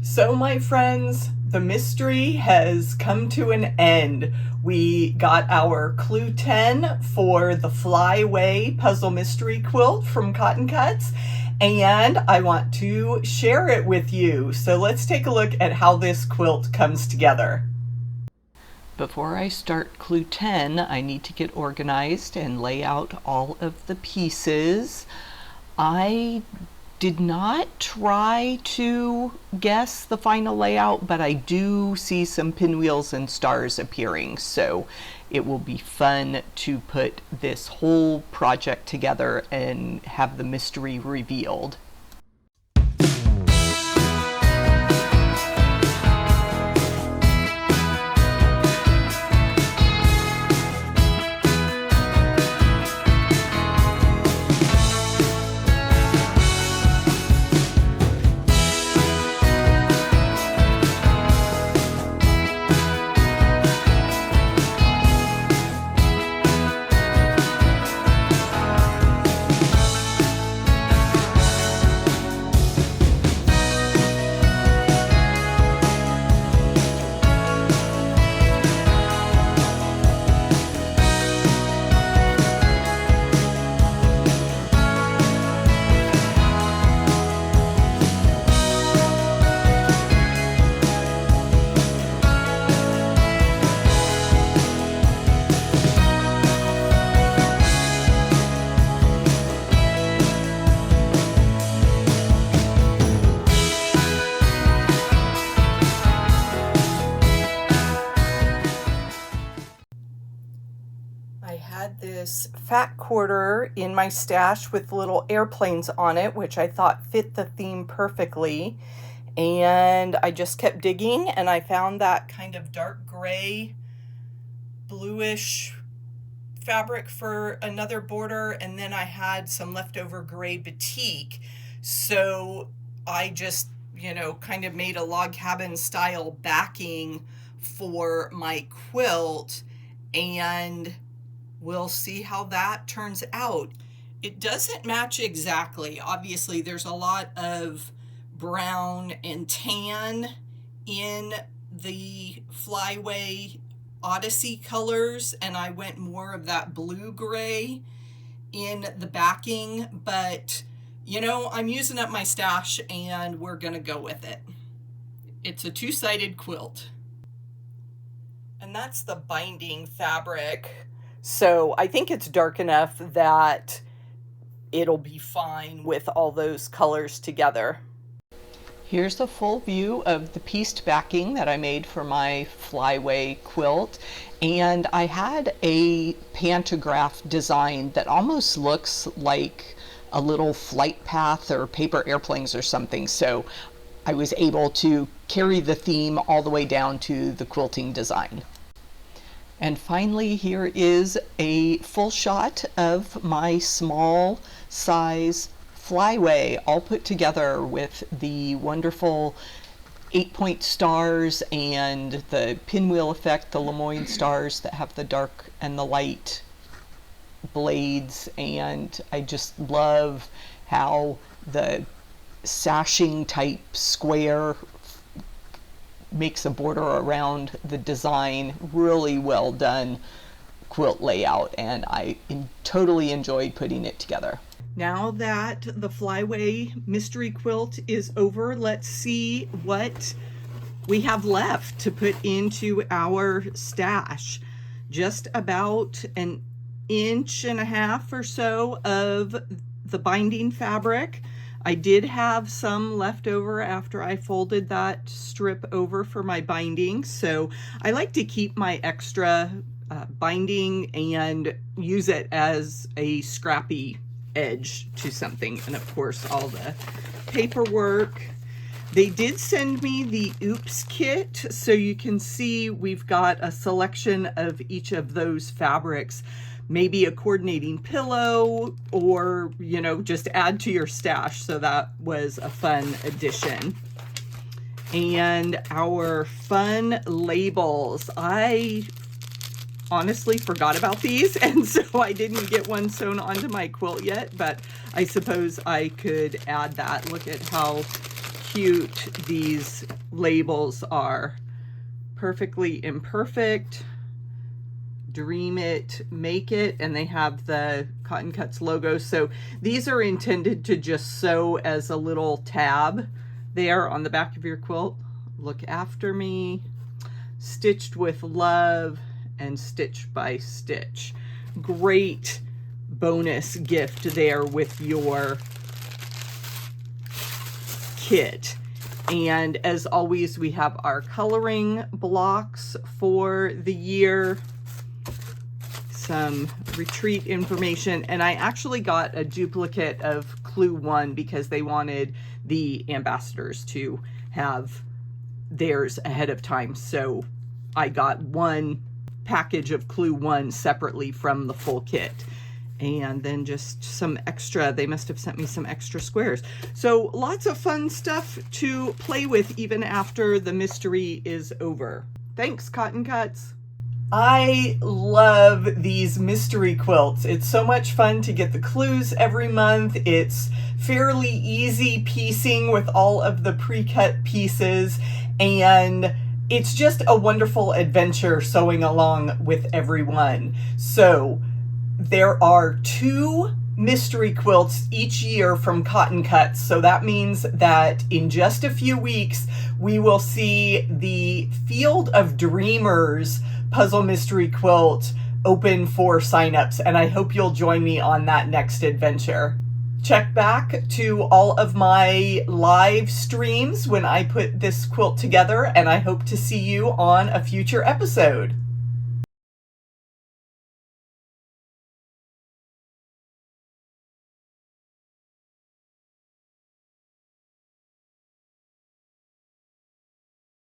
So my friends, the mystery has come to an end. We got our clue 10 for the Flyway Puzzle Mystery Quilt from Cotton Cuts, and I want to share it with you. So let's take a look at how this quilt comes together. Before I start clue 10, I need to get organized and lay out all of the pieces. I did not try to guess the final layout, but I do see some pinwheels and stars appearing, so it will be fun to put this whole project together and have the mystery revealed. I had this fat quarter in my stash with little airplanes on it, which I thought fit the theme perfectly. And I just kept digging and I found that kind of dark gray, bluish fabric for another border. And then I had some leftover gray batik. So I just, kind of made a log cabin style backing for my quilt, and we'll see how that turns out. It doesn't match exactly. Obviously, there's a lot of brown and tan in the Flyway Odyssey colors, and I went more of that blue-gray in the backing, but I'm using up my stash and we're gonna go with it. It's a two-sided quilt. And that's the binding fabric. So I think it's dark enough that it'll be fine with all those colors together. Here's a full view of the pieced backing that I made for my Flyway quilt. And I had a pantograph design that almost looks like a little flight path or paper airplanes or something. So I was able to carry the theme all the way down to the quilting design. And finally, here is a full shot of my small size Flyway all put together with the wonderful 8-point stars and the pinwheel effect, the Lemoyne stars that have the dark and the light blades. And I just love how the sashing type square makes a border around the design. Really well done quilt layout, and I totally enjoyed putting it together. Now that the Flyway mystery quilt is over, let's see what we have left to put into our stash. Just about 1.5 inches or so of the binding fabric. I did have some left over after I folded that strip over for my binding, so I like to keep my extra binding and use it as a scrappy edge to something. And of course, all the paperwork. They did send me the Oops kit, so you can see we've got a selection of each of those fabrics. Maybe a coordinating pillow, or just add to your stash. So that was a fun addition. And our fun labels, I honestly forgot about these, and so I didn't get one sewn onto my quilt yet, but I suppose I could add that. Look at how cute these labels are. Perfectly imperfect, dream it, make it, and they have the Cotton Cuts logo. So these are intended to just sew as a little tab there on the back of your quilt. Look after me, stitched with love, and stitch by stitch. Great bonus gift there with your kit. And as always, we have our coloring blocks for the year, some retreat information, and I actually got a duplicate of Clue 1 because they wanted the ambassadors to have theirs ahead of time. So I got one package of Clue 1 separately from the full kit. And then just some extra, they must have sent me some extra squares. So lots of fun stuff to play with even after the mystery is over. Thanks, Cotton Cuts. I love these mystery quilts. It's so much fun to get the clues every month. It's fairly easy piecing with all of the pre-cut pieces, and it's just a wonderful adventure sewing along with everyone. So there are 2 mystery quilts each year from Cotton Cuts. So that means that in just a few weeks, we will see the Field of Dreamers Puzzle Mystery Quilt open for signups. And I hope you'll join me on that next adventure. Check back to all of my live streams when I put this quilt together, and I hope to see you on a future episode.